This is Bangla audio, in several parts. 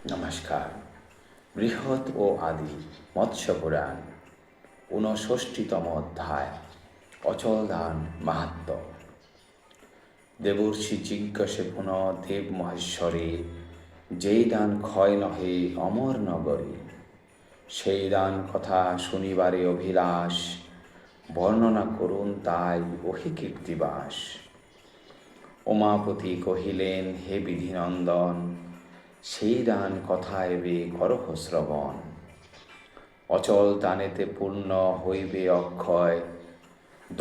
নমস্কার। বৃহৎ ও আদি মৎস্য পুরাণ ৬৯তম অধ্যায় অচল দান মাহাত্ম্য। দেবর্ষি জিজ্ঞাসে পুনঃ দেব মহেশ্বরে, যেই দান ক্ষয় নহে অমর নগরে। সেই দান কথা শুনিবারে অভিলাষ, বর্ণনা করুন তাই ওহি কীর্তিবাস। উমাপতি কহিলেন, হে বিধিনন্দন, সেই দান কথা এবে করহ শ্রবণ। অচল দানেতে পূর্ণ হইবে অক্ষয়,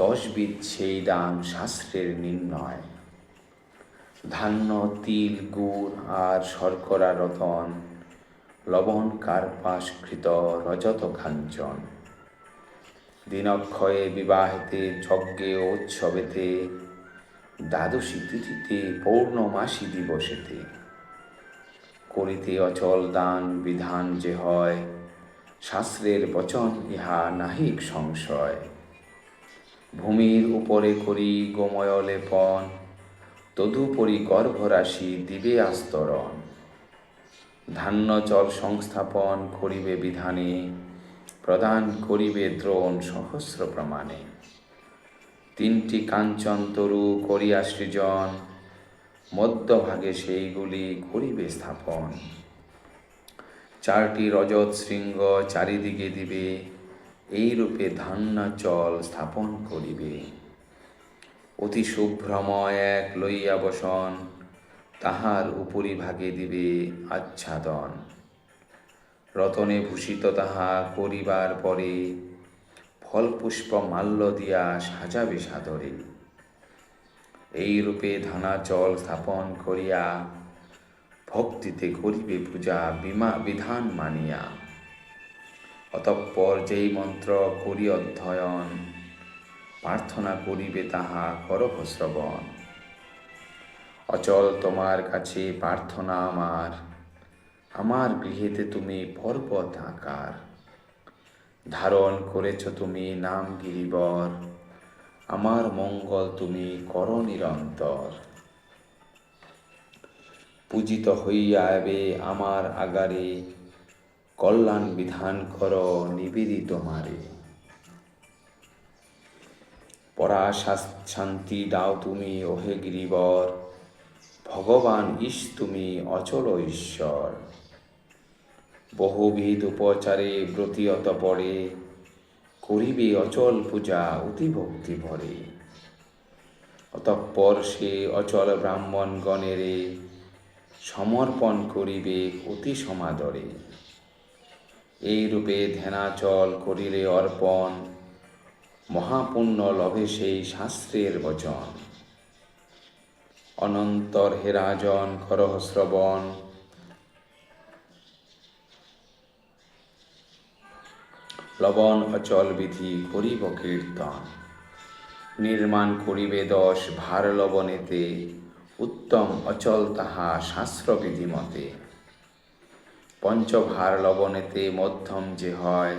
10 বিধ সেই দান শাস্ত্রের নির্ণয়। ধান্য, তিল, গুড় আর শর্করা রতন, লবণ কার্পাস কৃত রজত কাঞ্চন। দিনক্ষয়ে বিবাহেতে যজ্ঞে উৎসবেতে, দ্বাদশী তিথিতে পৌর্ণমাসী দিবসেতে। করিতে অচল দান বিধান যে হয়, শাস্ত্রের বচন ইহা নাহিক সংশয়। ভূমির উপরে করি গোময় লেপন, তদুপরি গর্ভরাশি দিবে আস্তরণ। ধান্য চল সংস্থাপন করিবে বিধানে, প্রদান করিবে দ্রোণ সহস্র প্রমাণে। 3টি কাঞ্চন তরু করিয়া সৃজন, মধ্যভাগে সেইগুলি করিবে স্থাপন। 4টি রজত শৃঙ্গ চারিদিকে দিবে, এই রূপে ধান্যাচল স্থাপন করিবে। অতি শুভ্রময় এক লইয়া বসন, তাহার উপরিভাগে দিবে আচ্ছাদন। রতনে ভূষিত তাহা করিবার পরে, ফল পুষ্প মাল্য দিয়া সাজাবে সাদরে। এই রূপে ধানাচল স্থাপন করিয়া, ভক্তিতে করিবে পূজা বিধান মানিয়া। অতঃপর যেই মন্ত্র করি অধ্যয়ন, প্রার্থনা করিবে তাহা করহ শ্রবণ। অচল তোমার কাছে প্রার্থনা আমার, আমার গৃহেতে তুমি পর্বত আকার। ধারণ করেছ তুমি নাম গিরিবর, আমার মঙ্গল তুমি কর নিরন্তর। পূজিত হইয়া এবে আমার আগারে, কল্যাণ বিধান কর নিবেদিত মারে। পরা শান্তি দাও তুমি ওহে গিরিবর, ভগবান ঈশ তুমি অচল ঈশ্বর। বহুবিধ উপচারে ব্রতীয়ত পড়ে, করিবে অচল পূজা অতি ভক্তি ভরে। অতঃপর সে অচল ব্রাহ্মণ গণেরে, সমর্পণ করিবে অতি সমাদরে। এই রূপে ধ্যানাচল করিলে অর্পণ, মহাপুণ্য লভে সেই শাস্ত্রের বচন। অনন্তর হে রাজন করহ শ্রবণ, লবণ অচল বিধি করিব কীর্তন। নির্মাণ করিবে 10 ভার লবণেতে, উত্তম অচল তাহা শাস্ত্র বিধিমতে। পঞ্চভার লবণেতে মধ্যম যে হয়,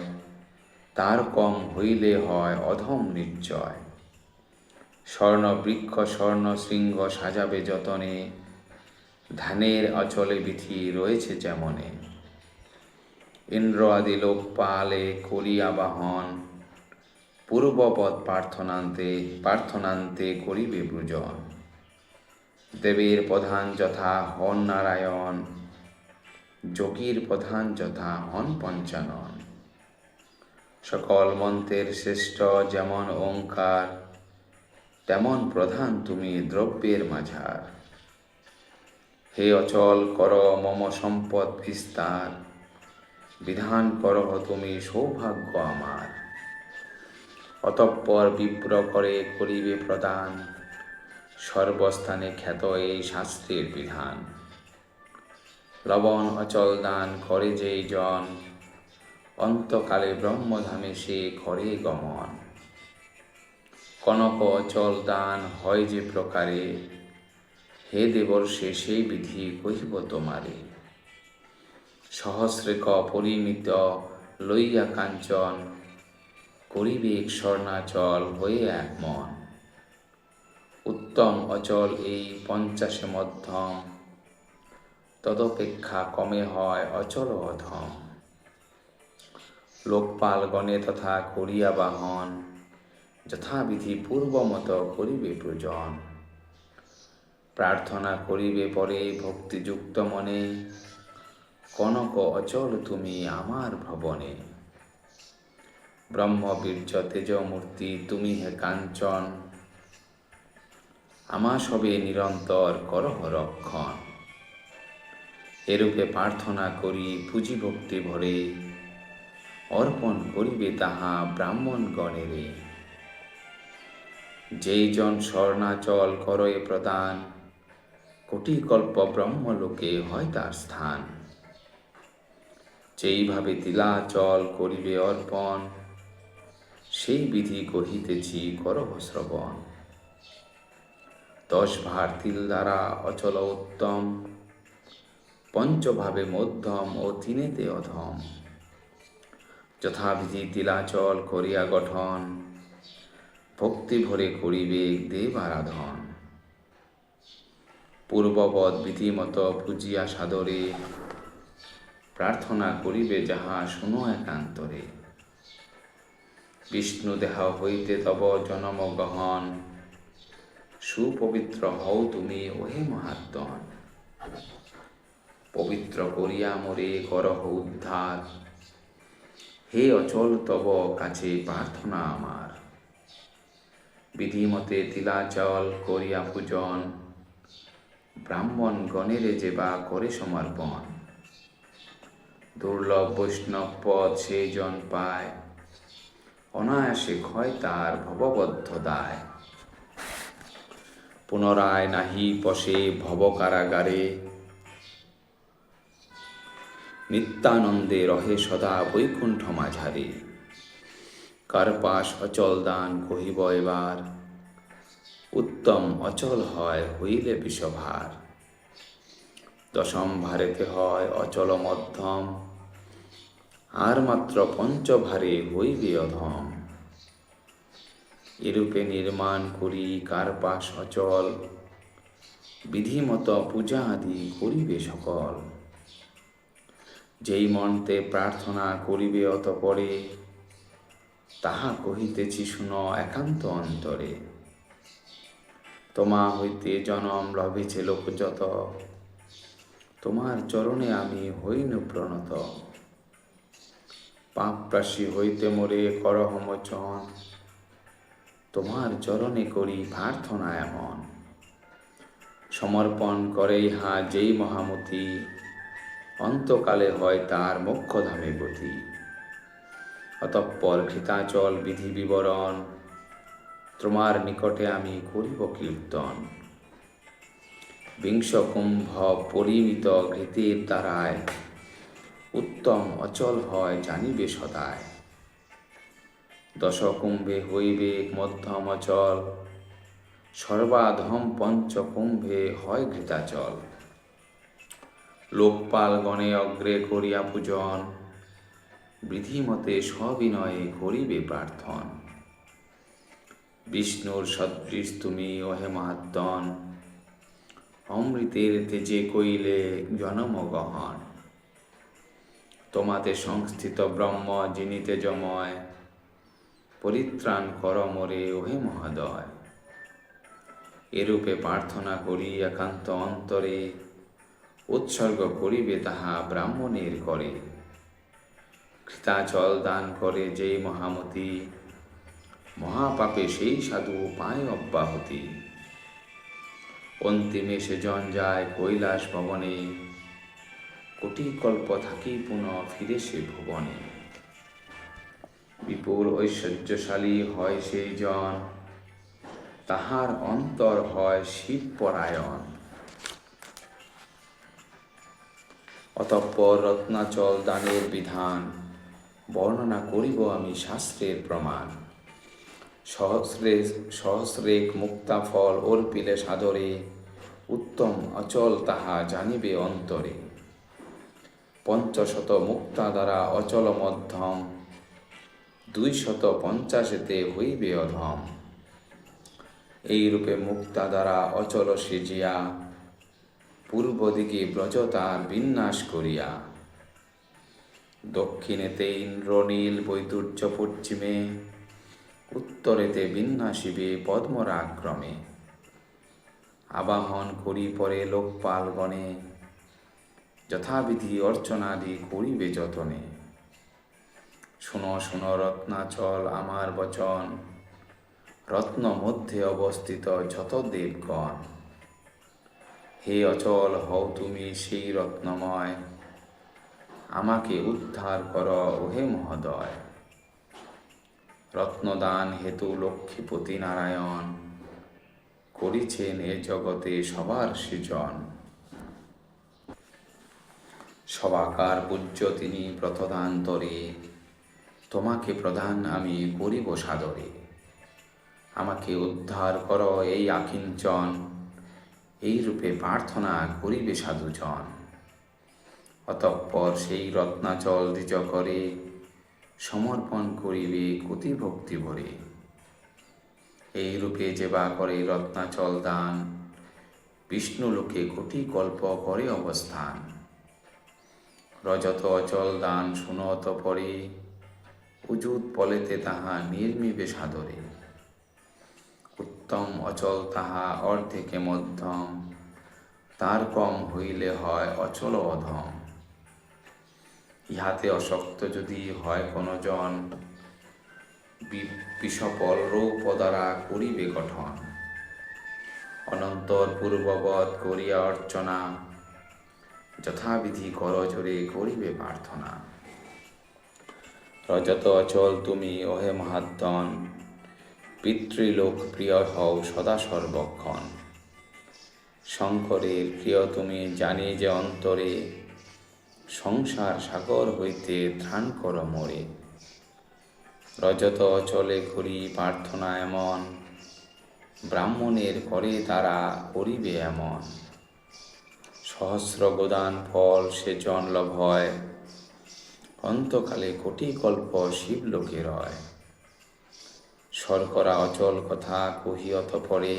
তার কম হইলে হয় অধম নিশ্চয়। স্বর্ণ বৃক্ষ স্বর্ণ শৃঙ্গ সাজাবে যতনে, ধানের অচলে বিধি রয়েছে যেমনে। ইন্দ্র আদি লোকপালে করিয়া বাহন, পূর্ববৎ প্রার্থনান্তে করিবে পূজন। দেবের প্রধান যথা হন নারায়ণ, যোগীর প্রধান যথা হন পঞ্চানন। সকল মন্ত্রের শ্রেষ্ঠ যেমন ওঙ্কার, তেমন প্রধান তুমি দ্রব্যের মাঝার। হে অচল কর মম সম্পদ বিস্তার, বিধান করহ তুমি সৌভাগ্য আমার। অতঃপর বিপ্র করে করিবে প্রদান, সর্বস্থানে খ্যাত এই শাস্ত্রের বিধান। লবণ অচল দান করে যেই জন, অন্তকালে ব্রহ্মধামে সে করে গমন। কনক অচল দান হয় যে প্রকারে, হে দেবর্ষে সেই বিধি কহিব তোমারে। সহস্রেক পরিমিত লইয়া কাঞ্চন, করিবে স্বর্ণাচল হয়ে এক মন। উত্তম অচল এই 50 মধ্যম, তদপেক্ষা কমে হয় অচল অধম। লোকপাল গণে তথা করিয়া বাহন, যথাবিধি পূর্বমত করিবে পূজন। প্রার্থনা করিবে পরে ভক্তিযুক্ত মনে, কনক অচল তুমি আমার ভবনে। ব্রহ্মবীর্য তেজমূর্তি তুমি হে কাঞ্চন, আমা সবে নিরন্তর করহ রক্ষণ। এরূপে প্রার্থনা করি পুঁজি ভক্তি ভরে, অর্পণ করিবে তাহা ব্রাহ্মণ গণেরে। যেই জন স্বর্ণাচল করয়ে প্রদান, কোটি কল্প ব্রহ্মলোকে হয় তার স্থান। যেইভাবে তিলাচল করিবে অর্পণ, সেই বিধি কহিতেছি করহ শ্রবণ। 10 ভার তিল দ্বারা অচল উত্তম, পঞ্চভাবে মধ্যম ও তিনেতে অধম। যথাবিধি তিলাচল করিয়া গঠন, ভক্তি ভরে করিবে দেব আরাধন। পূর্ববৎ বিধিমত পূজিয়া সাদরে, প্রার্থনা করিবে যাহা শুনো একান্তরে। বিষ্ণু দেহ হইতে তব জনম গহন, সুপবিত্র হও তুমি ওহে মহাত্মন। পবিত্র করিয়া মোরে করহ উদ্ধার, হে অচল তব কাছে প্রার্থনা আমার। বিধিমতে তিলাচল করিয়া পূজন, ব্রাহ্মণ গণেরে যে বা করে সমর্পণ। দুর্লভ বৈষ্ণব পদ সেই জন পায়, অনায়াসে ক্ষয় তার ভববদ্ধ দায়। পুনরায় নাহি পশে ভব কারাগারে, নিত্যানন্দে রহে সদা বৈকুণ্ঠ মাঝারে। কার্পাস অচল দান কহিব এবার, উত্তম অচল হয় হইলে বিষভার। দশম ভারেতে হয় অচল মধ্যম, আর মাত্র পঞ্চভারে হইবে অধম। এরূপে নির্মাণ করি কার্পাস অচল, বিধিমত পূজা আদি করিবে সকল। যেই মন্ত্রে প্রার্থনা করিবে অতঃপরে, তাহা কহিতেছি শুনো একান্ত অন্তরে। তোমা হইতে জনম লভেছে লোক যত, তোমার চরণে আমি হইনু প্রণত। পাপরাশি হইতে মোরে করহ মোচন, তোমার চরণে করি প্রার্থনা এমন। সমর্পণ করে ইহা যেই মহামতি, অন্তকালে হয় তার মোক্ষধামে গতি। অতঃপর ঘৃতাচল বিধি বিবরণ, তোমার নিকটে আমি করিব কীর্তন। বিংশ কুম্ভ পরিমিত ঘৃতের দ্বারায়, উত্তম অচল হয় জানিবে সদায়। 10 কুম্ভে হইবে মধ্যম অচল, সর্বাধম পঞ্চকুম্ভে হয় ঘৃতাচল। লোকপাল গণে অগ্রে করিয়া পূজন, বিধিমতে সবিনয়ে করিবে প্রার্থন। বিষ্ণুর সদৃশ তুমি ওহে মহাত্মন, অমৃতের তেজে কইলে জনম গহন। তোমাতে সংস্থিত ব্রহ্ম যিনি তেজময়, পরিত্রাণ কর মোরে ওহে মহোদয়। এরূপে প্রার্থনা করি একান্ত অন্তরে, উৎসর্গ করিবে তাহা ব্রাহ্মণের করে। ঘৃতাচল দান করে যেই মহামতি, মহাপাপে সেই সাধু পায় অব্যাহতি। অন্তিমে সেজন যায় কৈলাস ভবনে, কোটি কল্প থাকি পুনঃ ফিরে সে ভুবনে। বিপুল ঐশ্বর্যশালী হয় সেই জন, তাহার অন্তর হয় শিবপরায়ণ। অতঃপর রত্নাচল দানের বিধান, বর্ণনা করিব আমি শাস্ত্রের প্রমাণ। সহস্রেক মুক্তা ফল অর্পিলে সাদরে, উত্তম অচল তাহা জানিবে অন্তরে। 500 মুক্তা দ্বারা অচল মধ্যম, 250 হইবে অধম। এইরূপে মুক্তা দ্বারা অচল সেজিয়া, পূর্ব দিকে ব্রজ তার বিন্যাস করিয়া, দক্ষিণেতে ইন্দ্রনীল বৈদুর্য পশ্চিমে, উত্তরেতে বিন্যাসিবে পদ্মরাক্রমে। আবাহন করি পরে লোকপালগণে, যথাবিধি অর্চনাদি করিবে যতনে। শুনো শুনো রত্নাচল আমার বচন, রত্ন মধ্যে অবস্থিত যত দেবগণ। হে অচল হও তুমি সেই রত্নময়, আমাকে উদ্ধার কর ওহে মহোদয়। রত্নদান হেতু লক্ষ্মীপতি নারায়ণ, করিছেন এ জগতে সবার সৃজন। সবাকার পূজ্য তিনি প্রথদান্তরে, তোমাকে প্রধান আমি করিব সাদরে। আমাকে উদ্ধার কর এই আকিঞ্চন, এই রূপে প্রার্থনা করিবে সাধুজন। অতঃপর সেই রত্নাচল দ্বিজ করে, সমর্পণ করিবে কোটি ভক্তি ভরে। এই রূপে যেবা করে রত্নাচল দান, বিষ্ণুলোকে কোটি কল্প করে অবস্থান। রজত অচল দান শুনত পরে, উজুত পলেতে তাহা নির্মিবে সাদরে। উত্তম অচল তাহা অর্ধেকে মধ্যম, তার কম হইলে হয় অচল অধম। ইহাতে অশক্ত যদি হয় কোন জন, বিষপল রূপ দ্বারা করিবে গঠন। অনন্তর পূর্ববৎ করিয়া অর্চনা, যথাবিধি করজোরে করিবে প্রার্থনা। রজত অচল তুমি ওহে মহাত্মন, পিতৃলোক প্রিয় হও সদা সর্বক্ষণ। শঙ্করের প্রিয় তুমি জানি যে অন্তরে, সংসার সাগর হইতে ত্রাণ কর মোরে। রজত অচলে করি প্রার্থনা এমন, ব্রাহ্মণের করে তারা করিবে এমন। সহস্র গোদান ফল সে জন লভয়, অন্তকালে কোটি কল্প শিবলোকে রয়। শর্করা অচল কথা কহিয়ত পরে,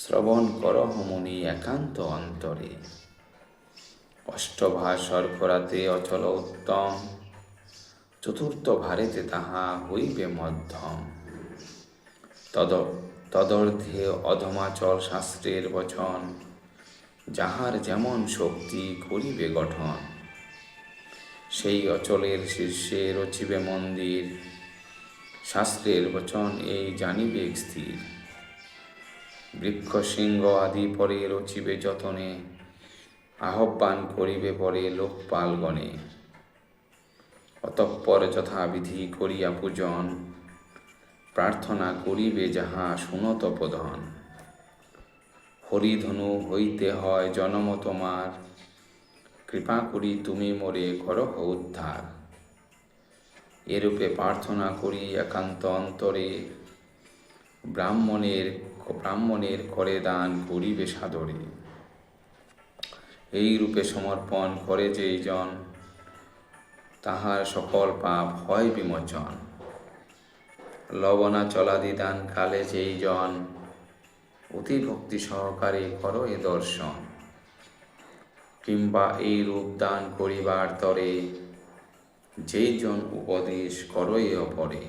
শ্রবণ করহ মুনি একান্ত অন্তরে। অষ্টভার শর্করাতে অচল উত্তম, চতুর্থ ভারেতে তাহা হইবে মধ্যম। তদর্থে অধমাচল শাস্ত্রের বচন, যাহার যেমন শক্তি করিবে গঠন। সেই অচলের শীর্ষে রচিবে মন্দির, শাস্ত্রের বচন এই জানিবে স্থির। বৃক্ষ সিংহ আদি পরে রচিবে যতনে, আহ্বান করিবে পরে লোকপালগণে। অতঃপর যথাবিধি করিয়া পূজন, প্রার্থনা করিবে যাহা শুনত প্রধান। হরিধনু হইতে হয় জনম তোমার, কৃপা করি তুমি মোরে করহ উদ্ধার। এরূপে প্রার্থনা করি একান্ত অন্তরে, ব্রাহ্মণের করে দান করিবে সাদরে। এই রূপে সমর্পণ করে যেই জন, তাহার সকল পাপ হয় বিমোচন। লবণাচলাদি দান কালে যেই জন, অতি ভক্তি সহকারে কর এ দর্শন। কিংবা এই রূপ দান করিবার তরে, যেই জন উপদেশ কর এ অপরে।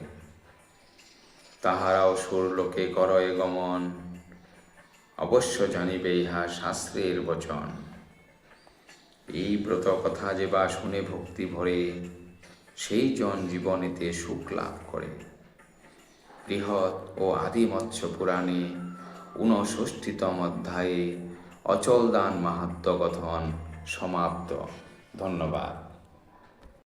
তাহারাও সুরলোকে কর এ গমন, অবশ্য জানিবে ইহা শাস্ত্রের বচন। এই ব্রত কথা যে বা শুনে ভক্তি ভরে, সেই জন জীবনেতে সুখ লাভ করে। বৃহৎ ও আদি মৎস্য পুরাণে ৬৯তম অধ্যায়ে অচল দান মাহাত্ম্য কথন সমাপ্ত। ধন্যবাদ।